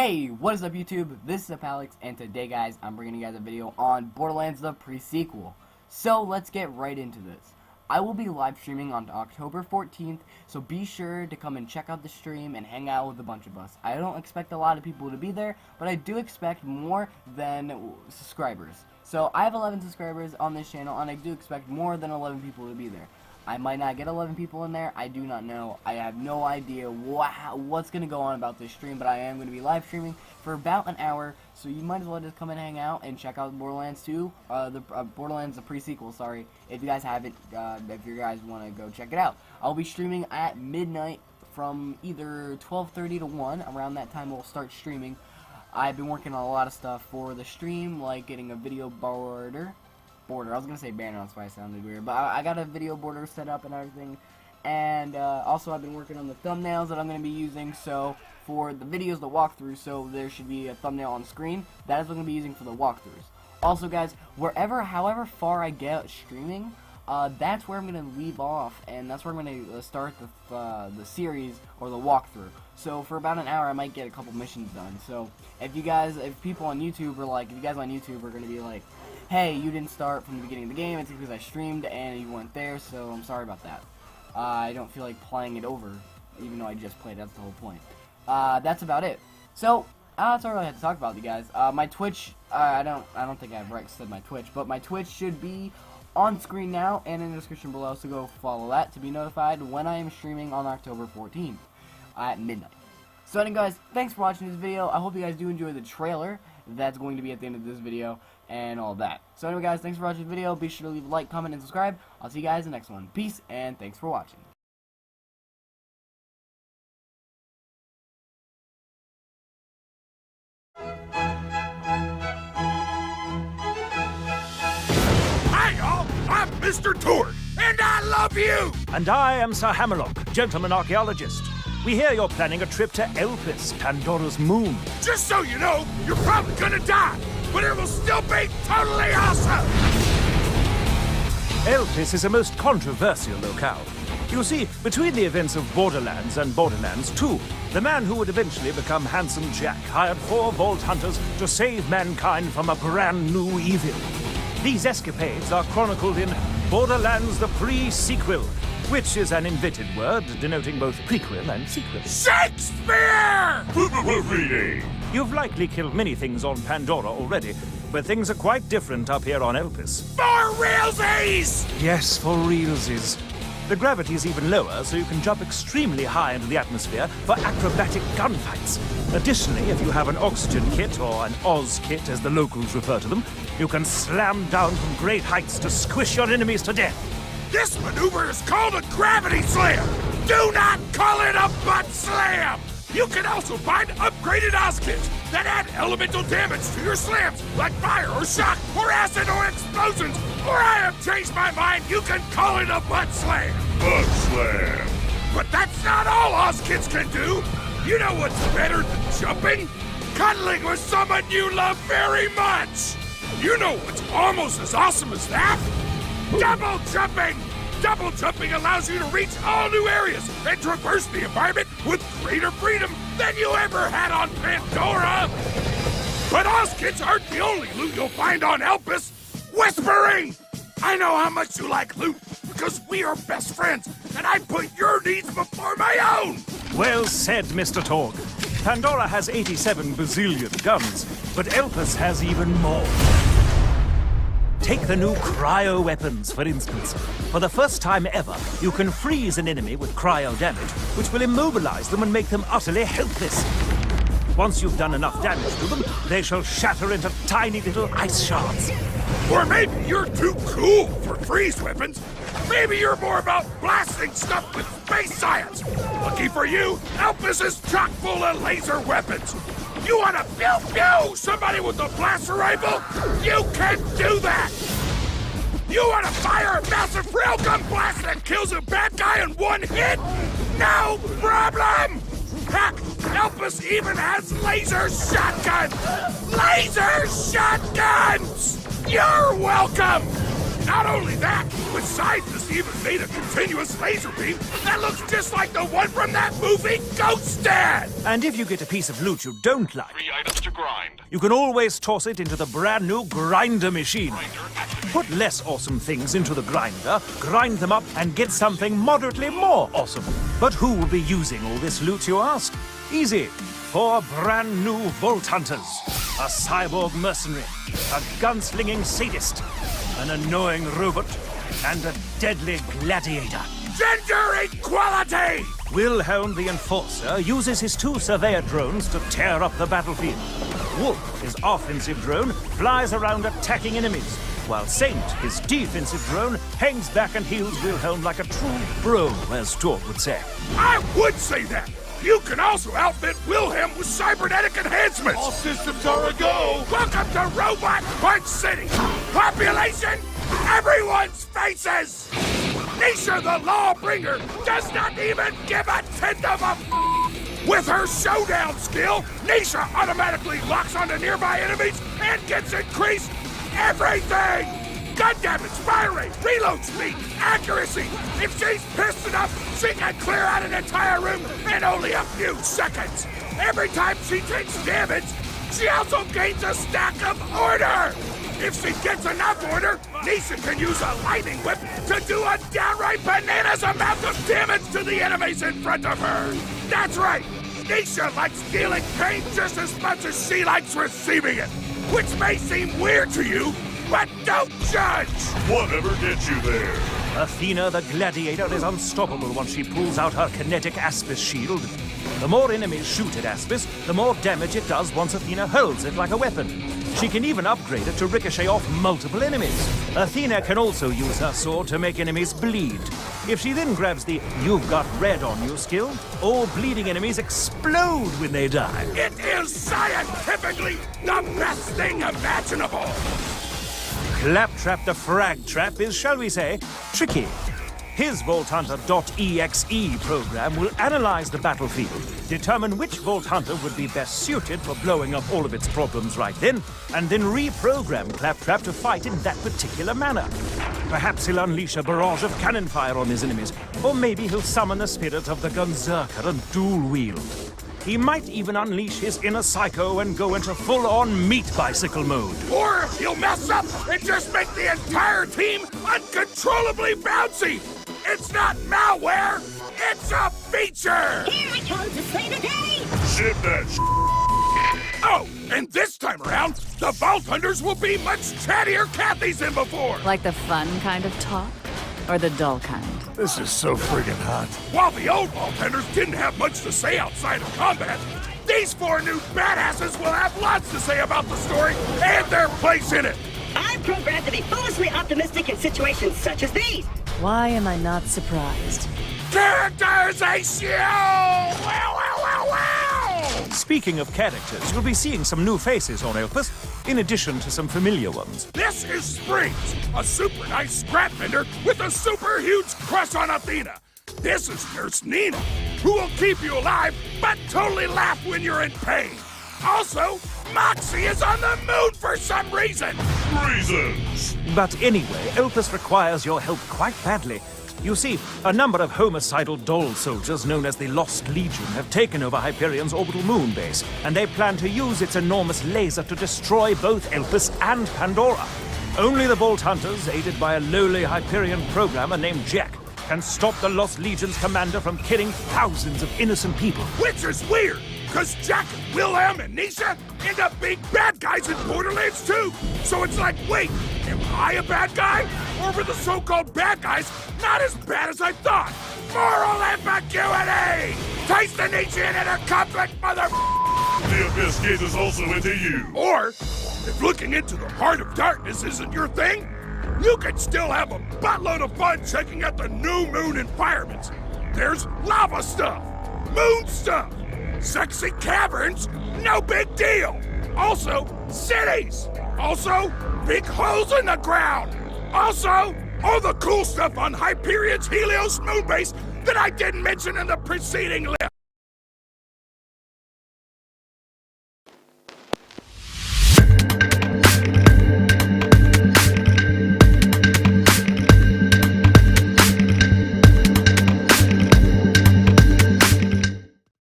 Hey, what is up YouTube? This is Alex, and today guys, I'm bringing you guys a video on Borderlands The Pre-Sequel. So let's get right into this. I will be live streaming on October 14th, so be sure to come and check out the stream and hang out with a bunch of us. I don't expect a lot of people to be there, but I do expect more than subscribers. So I have 11 subscribers on this channel, and I do expect more than 11 people to be there. I might not get 11 people in there. I do not know. I have no idea what's going to go on about this stream, but I am going to be live streaming for about an hour, so you might as well just come and hang out and check out Borderlands 2, Borderlands The Pre-Sequel, sorry, if you guys haven't, if you guys want to go check it out. I'll be streaming at midnight from either 12:30 to 1. Around that time we'll start streaming. I've been working on a lot of stuff for the stream, like getting a video border. I was gonna say banner, that's why it sounded weird, but I got a video border set up and everything, and also I've been working on the thumbnails that I'm gonna be using. So for the videos, the walkthroughs, so there should be a thumbnail on screen. That is what I'm gonna be using for the walkthroughs. Also, guys, however far I get streaming, that's where I'm gonna leave off, and that's where I'm gonna start the series or the walkthrough. So for about an hour, I might get a couple missions done. So if people on YouTube are like, if you guys on YouTube are gonna be like, hey, you didn't start from the beginning of the game, it's because I streamed and you weren't there, so I'm sorry about that. I don't feel like playing it over, even though I just played, that's the whole point. That's about it. So, that's all I had to talk about, you guys. My Twitch, I don't think I've said my Twitch, but my Twitch should be on screen now and in the description below, so go follow that to be notified when I am streaming on October 14th at midnight. So anyway, guys, thanks for watching this video. I hope you guys do enjoy the trailer that's going to be at the end of this video and all that. So anyway, guys, thanks for watching the video. Be sure to leave a like, comment, and subscribe. I'll see you guys in the next one. Peace, and thanks for watching. Hi, y'all. I'm Mr. Torg, and I love you! And I am Sir Hammerlock, gentleman archaeologist. We hear you're planning a trip to Elpis, Pandora's moon. Just so you know, you're probably gonna die, but it will still be totally awesome! Elpis is a most controversial locale. You see, between the events of Borderlands and Borderlands 2, the man who would eventually become Handsome Jack hired 4 Vault Hunters to save mankind from a brand new evil. These escapades are chronicled in Borderlands The Pre-Sequel, which is an invented word denoting both prequel and sequel. Shakespeare! Reading. You've likely killed many things on Pandora already, but things are quite different up here on Elpis. For realsies! Yes, for realsies. The gravity is even lower, so you can jump extremely high into the atmosphere for acrobatic gunfights. Additionally, if you have an oxygen kit, or an Oz kit as the locals refer to them, you can slam down from great heights to squish your enemies to death. This maneuver is called a gravity slam! Do not call it a butt slam! You can also find upgraded Oz kits that add elemental damage to your slams, like fire or shock, or acid or explosions, or I have changed my mind, you can call it a butt slam! Butt slam. But that's not all Oz kits can do! You know what's better than jumping? Cuddling with someone you love very much! You know what's almost as awesome as that? Double jumping! Double jumping allows you to reach all new areas and traverse the environment with greater freedom than you ever had on Pandora! But Oz kits aren't the only loot you'll find on Elpis! Whispering! I know how much you like loot, because we are best friends, and I put your needs before my own! Well said, Mr. Torg. Pandora has 87 bazillion guns, but Elpis has even more. Take the new cryo weapons, for instance. For the first time ever, you can freeze an enemy with cryo damage, which will immobilize them and make them utterly helpless. Once you've done enough damage to them, they shall shatter into tiny little ice shards. Or maybe you're too cool for freeze weapons. Maybe you're more about blasting stuff with space science. Lucky for you, Elpis is chock full of laser weapons. You want to pew-pew somebody with a blaster rifle? You can do that! You want to fire a massive railgun blast that kills a bad guy in one hit? No problem! Heck, Elpis even has laser shotguns! Laser shotguns! You're welcome! Not only that, besides this even made a continuous laser beam that looks just like the one from that movie Ghost Dad! And if you get a piece of loot you don't like, 3 items to grind. you can always toss it into the brand new grinder machine. Put less awesome things into the grinder, grind them up, and get something moderately more awesome. But who will be using all this loot, you ask? Easy. 4 brand new Vault Hunters. A cyborg mercenary, a gunslinging sadist, an annoying robot, and a deadly gladiator. Gender equality! Wilhelm the Enforcer uses his 2 surveyor drones to tear up the battlefield. Wolf, his offensive drone, flies around attacking enemies, while Saint, his defensive drone, hangs back and heals Wilhelm like a true bro, as Torg would say. I would say that! You can also outfit Wilhelm with cybernetic enhancements! All systems are a go! Welcome to Robot Punch City! Population, everyone's faces! Nisha the Lawbringer does not even give a tenth of a With her showdown skill, Nisha automatically locks onto nearby enemies and gets increased everything! Gun damage, fire rate, reload speed, accuracy! If she's pissed enough, she can clear out an entire room in only a few seconds! Every time she takes damage, she also gains a stack of order! If she gets enough order, Nisha can use a lightning whip to do a downright bananas amount of damage to the enemies in front of her! That's right! Nisha likes dealing pain just as much as she likes receiving it! Which may seem weird to you, but don't judge! Whatever gets you there. Athena the Gladiator is unstoppable once she pulls out her kinetic Aspis shield. The more enemies shoot at Aspis, the more damage it does once Athena holds it like a weapon. She can even upgrade it to ricochet off multiple enemies. Athena can also use her sword to make enemies bleed. If she then grabs the "You've got red on you" skill, all bleeding enemies explode when they die. It is scientifically the best thing imaginable! Claptrap the Frag Trap is, shall we say, tricky. His Vault Hunter.exe program will analyze the battlefield, determine which Vault Hunter would be best suited for blowing up all of its problems right then, and then reprogram Claptrap to fight in that particular manner. Perhaps he'll unleash a barrage of cannon fire on his enemies, or maybe he'll summon the spirit of the Gunzerker and dual wield. He might even unleash his inner psycho and go into full-on meat bicycle mode. Or he'll mess up and just make the entire team uncontrollably bouncy! It's not malware, it's a feature! Here I come to save the day! Ship that Oh, and this time around, the Vault Hunters will be much chattier Cathys than before! Like the fun kind of talk? Or the dull kind? This is so friggin' hot. While the old Vault Hunters didn't have much to say outside of combat, these 4 new badasses will have lots to say about the story and their place in it! I'm programmed to be foolishly optimistic in situations such as these. Why am I not surprised? Characterization! Wow, wow, wow, wow! Speaking of characters, you'll be seeing some new faces on Elpis, in addition to some familiar ones. This is Springs, a super nice scrap vendor with a super huge crush on Athena. This is Nurse Nina, who will keep you alive but totally laugh when you're in pain. Also, Moxie is on the moon for some reason. Reasons. But anyway, Elpis requires your help quite badly. You see, a number of homicidal doll soldiers known as the Lost Legion have taken over Hyperion's orbital moon base, and they plan to use its enormous laser to destroy both Elpis and Pandora. Only the Vault Hunters, aided by a lowly Hyperion programmer named Jack, can stop the Lost Legion's commander from killing thousands of innocent people. Which is weird, because Jack and Wilhelm and Nisha end up being bad guys in Borderlands 2. So it's like, wait, am I a bad guy? Or were the so-called bad guys not as bad as I thought? Moral ambiguity! Taste the Nietzschean inner conflict, mother... The Abyss gazes also into you. Or, if looking into the heart of darkness isn't your thing, you can still have a buttload of fun checking out the new moon environments. There's lava stuff, moon stuff, sexy caverns, no big deal. Also, cities. Also, big holes in the ground. Also, all the cool stuff on Hyperion's Helios moon base that I didn't mention in the preceding list.